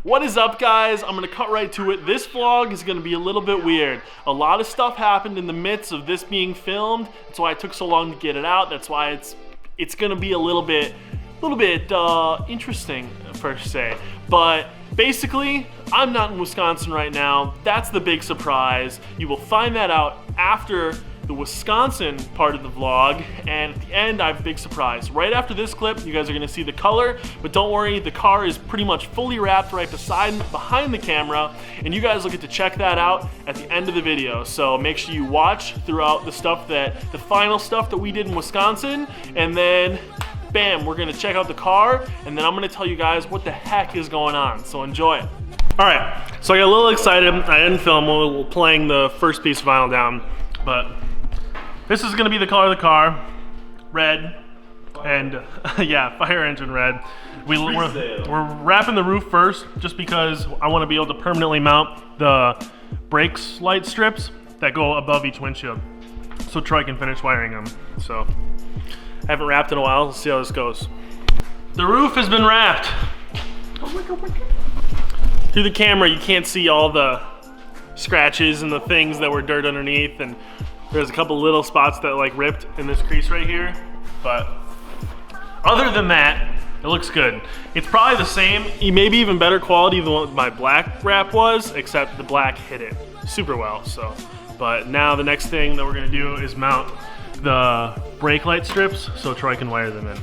What is up, guys? I'm gonna cut right to it. This vlog is gonna be a little bit weird. A lot of stuff happened in the midst of this being filmed. That's why it took so long to get it out. That's why it's gonna be a little bit interesting per se. But basically, I'm not in Wisconsin right now. That's the big surprise. You will find that out after the Wisconsin part of the vlog, and at the end I have a big surprise. Right after this clip, you guys are gonna see the color, but don't worry, the car is pretty much fully wrapped right behind the camera, and you guys will get to check that out at the end of the video. So make sure you watch throughout the final stuff that we did in Wisconsin, and then bam, we're gonna check out the car, and then I'm gonna tell you guys what the heck is going on, so enjoy it. All right, so I got a little excited. I didn't film while playing the first piece of vinyl down, but this is gonna be the color of the car, red, and yeah, fire engine red. We're wrapping the roof first, just because I wanna be able to permanently mount the brakes light strips that go above each windshield, so Troy can finish wiring them. So, I haven't wrapped in a while, let's see how this goes. The roof has been wrapped. Through the camera, you can't see all the scratches and the things that were dirt underneath, and there's a couple little spots that like ripped in this crease right here, but other than that, it looks good. It's probably the same, maybe even better quality than what my black wrap was, except the black hit it super well. So, but now the next thing that we're gonna do is mount the brake light strips so Troy can wire them in.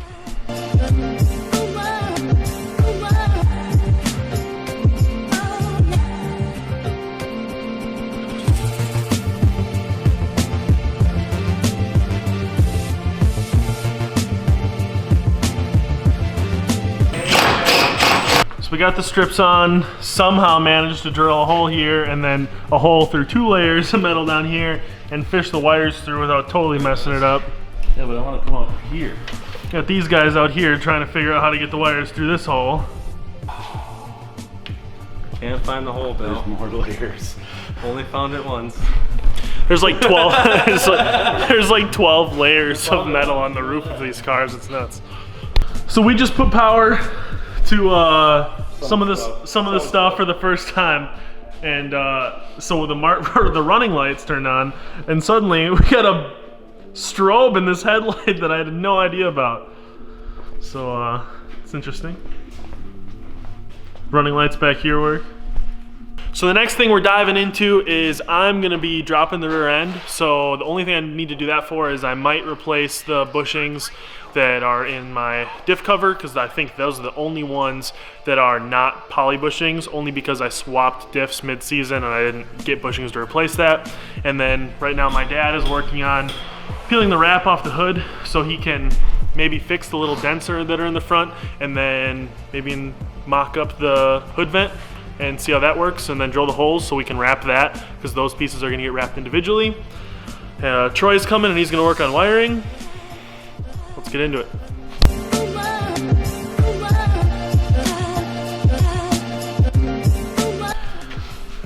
We got the strips on, somehow managed to drill a hole here and then a hole through 2 layers of metal down here and fish the wires through without totally messing it up. Yeah, but I want to come out here. Got these guys out here trying to figure out how to get the wires through this hole. Can't find the hole, Bill. There's more layers. Only found it once. There's like 12 there's like 12 layers of metal on the roof of these cars. It's nuts. So we just put power to some of the stuff for the first time, and so the running lights turned on, and suddenly we got a strobe in this headlight that I had no idea about. So it's interesting. Running lights back here work. So the next thing we're diving into is I'm gonna be dropping the rear end. So the only thing I need to do that for is I might replace the bushings that are in my diff cover, because I think those are the only ones that are not poly bushings, only because I swapped diffs mid-season and I didn't get bushings to replace that. And then right now my dad is working on peeling the wrap off the hood so he can maybe fix the little dents that are in the front, and then maybe mock up the hood vent and see how that works, and then drill the holes so we can wrap that, because those pieces are gonna get wrapped individually. Troy's coming and he's gonna work on wiring. Let's get into it.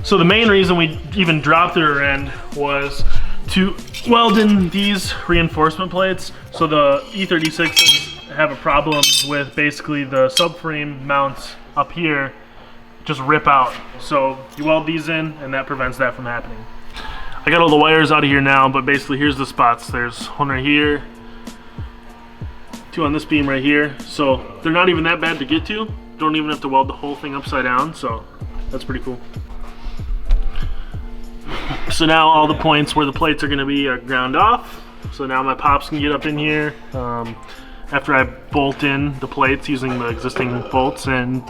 So the main reason we even dropped the rear end was to weld in these reinforcement plates. So the E36s have a problem with basically the subframe mounts up here just rip out. So you weld these in and that prevents that from happening. I got all the wires out of here now, but basically here's the spots. There's one right here, 2 on this beam right here. So they're not even that bad to get to. Don't even have to weld the whole thing upside down, so that's pretty cool. So now all the points where the plates are gonna be are ground off. So now my pops can get up in here after I bolt in the plates using the existing bolts and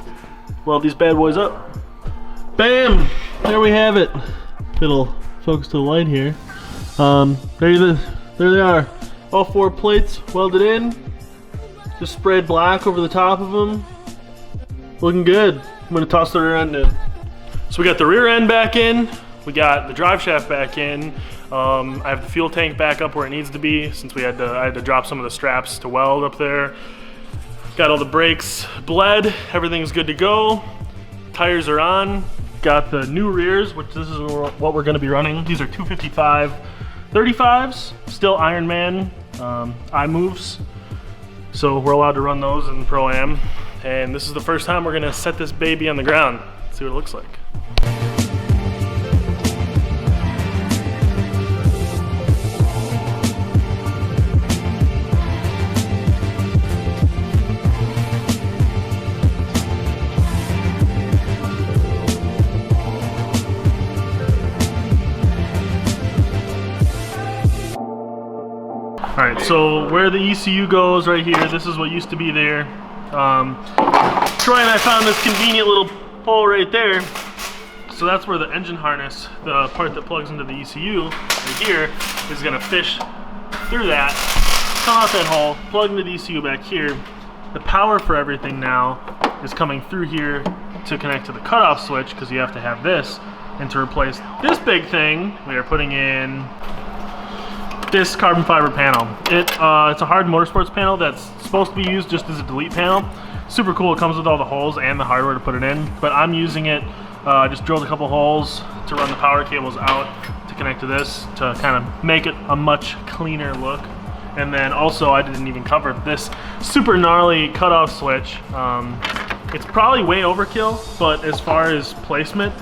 weld these bad boys up. Bam! There we have it. It'll focus to the light here. There they are. All 4 plates welded in. Just sprayed black over the top of them. Looking good. I'm gonna toss the rear end in. So we got the rear end back in. We got the drive shaft back in. I have the fuel tank back up where it needs to be, since I had to drop some of the straps to weld up there. Got all the brakes bled. Everything's good to go. Tires are on. Got the new rears, which this is what we're gonna be running. These are 255 35s, still Ironman iMoves. So we're allowed to run those in Pro-Am. And this is the first time we're gonna set this baby on the ground. see what it looks like. Alright, so where the ECU goes right here, this is what used to be there. Troy and I found this convenient little hole right there. So that's where the engine harness, the part that plugs into the ECU right here, is going to fish through that, come out that hole, plug into the ECU back here. The power for everything now is coming through here to connect to the cutoff switch, because you have to have this. And to replace this big thing, we are putting in this carbon fiber panel. It's a hard motorsports panel that's supposed to be used just as a delete panel. Super cool. It comes with all the holes and the hardware to put it in, but I'm using it, just drilled a couple holes to run the power cables out to connect to this to kind of make it a much cleaner look. And then also I didn't even cover this super gnarly cutoff switch. It's probably way overkill, but as far as placement,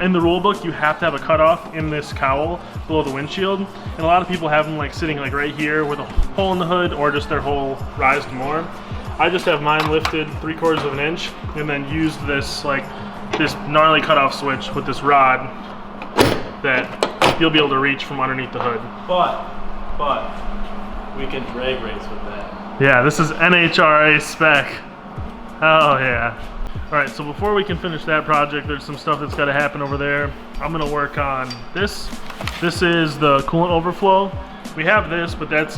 in the rule book, you have to have a cutoff in this cowl below the windshield, and a lot of people have them like sitting like right here with a hole in the hood, or just their hole raised more. I just have mine lifted 3/4 of an inch, and then used this gnarly cutoff switch with this rod that you'll be able to reach from underneath the hood. But we can drag race with that. Yeah, this is NHRA spec. Oh yeah. Alright, so before we can finish that project, there's some stuff that's got to happen over there. I'm going to work on this. This is the coolant overflow. We have this, but that's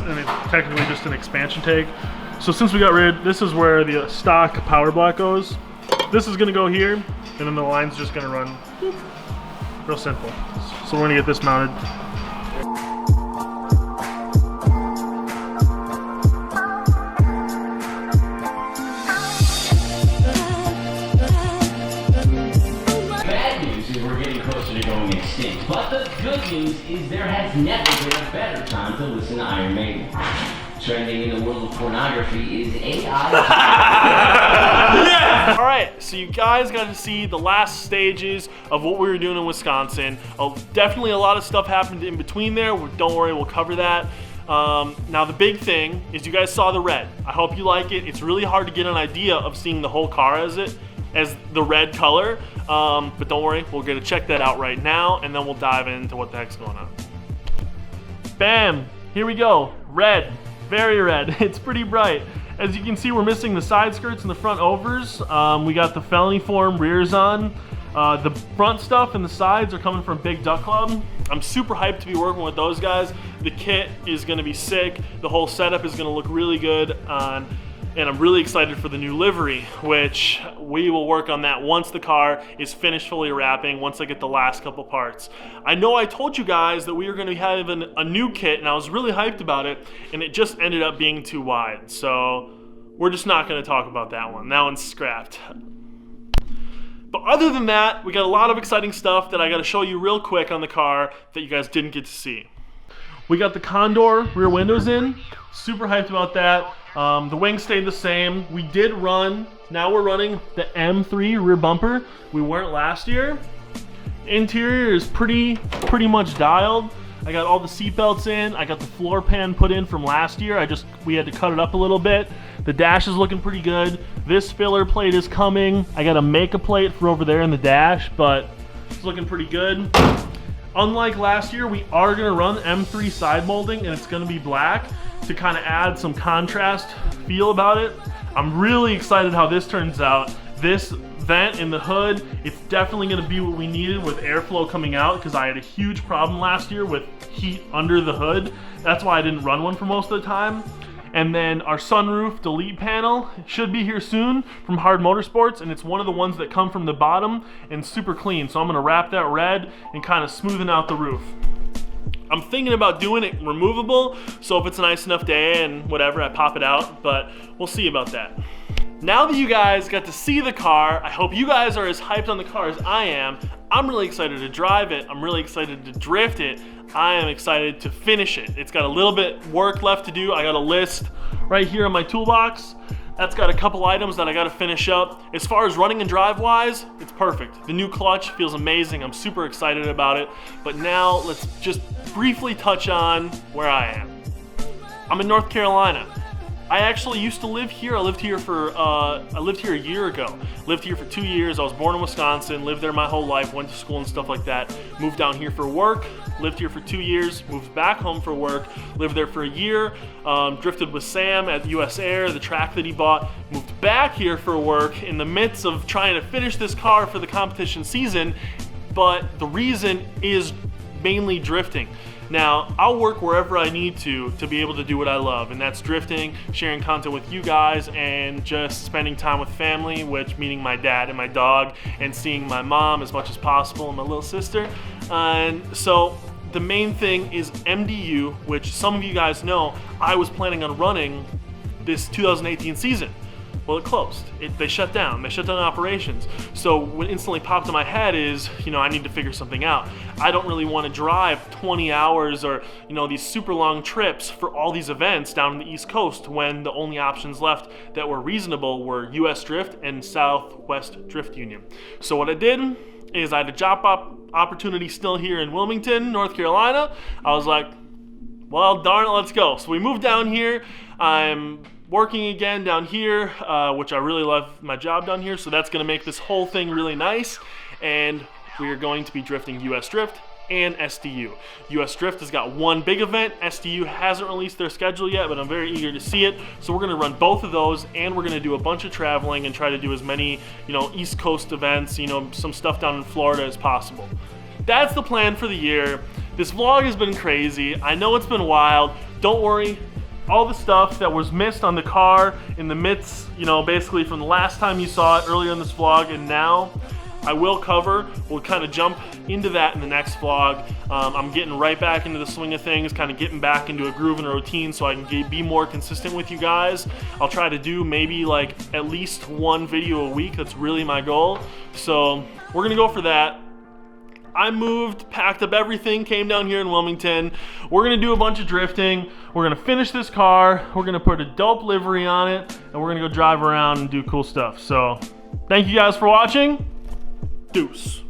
technically just an expansion tank. So since we got rid, this is where the stock power block goes. This is going to go here, and then the line's just going to run. Whoop. Real simple. So we're going to get this mounted. But the good news is there has never been a better time to listen to Iron Maiden. Trending in the world of pornography is AI. Yeah! Alright, so you guys got to see the last stages of what we were doing in Wisconsin. Definitely a lot of stuff happened in between there. Don't worry, we'll cover that. Now the big thing is you guys saw the red. I hope you like it. It's really hard to get an idea of seeing the whole car as the red color, but don't worry, we're gonna check that out right now, and then we'll dive into what the heck's going on. Bam, here we go, red, very red. It's pretty bright. As you can see, we're missing the side skirts and the front overs. We got the felony form rears on. The front stuff and the sides are coming from Big Duck Club. I'm super hyped to be working with those guys. The kit is gonna be sick. The whole setup is gonna look really good on. And I'm really excited for the new livery, which we will work on that once the car is finished fully wrapping, once I get the last couple parts. I know I told you guys that we were going to be having a new kit, and I was really hyped about it, and it just ended up being too wide. So we're just not going to talk about that one. That one's scrapped. But other than that, we got a lot of exciting stuff that I got to show you real quick on the car that you guys didn't get to see. We got the Condor rear windows in. Super hyped about that. The wing stayed the same. We did run, now we're running the M3 rear bumper. We weren't last year. Interior is pretty much dialed. I got all the seat belts in. I got the floor pan put in from last year. We had to cut it up a little bit. The dash is looking pretty good. This filler plate is coming. I got to make a plate for over there in the dash, but it's looking pretty good. Unlike last year, we are going to run M3 side molding, and it's going to be black to kind of add some contrast feel about it. I'm really excited how this turns out. This vent in the hood, it's definitely going to be what we needed with airflow coming out, because I had a huge problem last year with heat under the hood. That's why I didn't run one for most of the time. And then our sunroof delete panel should be here soon from Hard Motorsports, and it's one of the ones that come from the bottom and super clean. So I'm gonna wrap that red and kind of smoothen out the roof. I'm thinking about doing it removable, so if it's a nice enough day and whatever, I pop it out, but we'll see about that. Now that you guys got to see the car, I hope you guys are as hyped on the car as I am. I'm really excited to drive it. I'm really excited to drift it. I am excited to finish it. It's got a little bit work left to do. I got a list right here in my toolbox That's got a couple items that I gotta finish up. As far as running and drive wise, it's perfect. The new clutch feels amazing. I'm super excited about it. But now let's just briefly touch on where I am. I'm in North Carolina. I actually used to live here. I lived here a year ago. Lived here for 2 years. I was born in Wisconsin, lived there my whole life, went to school and stuff like that. Moved down here for work, lived here for 2 years, moved back home for work, lived there for a year, drifted with Sam at US Air, the track that he bought, moved back here for work in the midst of trying to finish this car for the competition season, but the reason is mainly drifting. Now, I'll work wherever I need to be able to do what I love, and that's drifting, sharing content with you guys, and just spending time with family, which meaning my dad and my dog, and seeing my mom as much as possible and my little sister. And so the main thing is MDU, which some of you guys know I was planning on running this 2018 season. Well, it closed. They shut down. They shut down operations. So what instantly popped in my head is, I need to figure something out. I don't really want to drive 20 hours or, these super long trips for all these events down in the East Coast when the only options left that were reasonable were US Drift and Southwest Drift Union. So what I did is I had a job opportunity still here in Wilmington, North Carolina. I was like, well, darn it, let's go. So we moved down here. I'm working again down here, which I really love my job down here, so that's going to make this whole thing really nice. And we are going to be drifting US Drift and SDU. US Drift has got one big event. SDU hasn't released their schedule yet, but I'm very eager to see it. So we're going to run both of those, and we're going to do a bunch of traveling and try to do as many, East Coast events, some stuff down in Florida as possible. That's the plan for the year. This vlog has been crazy. I know it's been wild. Don't worry. All the stuff that was missed on the car in the midst, basically from the last time you saw it earlier in this vlog and now, I will cover. We'll kind of jump into that in the next vlog. I'm getting right back into the swing of things, kind of getting back into a groove and a routine so I can be more consistent with you guys. I'll try to do maybe like at least one video a week. That's really my goal. So we're gonna go for that. I moved, packed up everything, came down here in Wilmington. We're gonna do a bunch of drifting. We're gonna finish this car. We're gonna put a dope livery on it, and we're gonna go drive around and do cool stuff. So, thank you guys for watching. Deuce.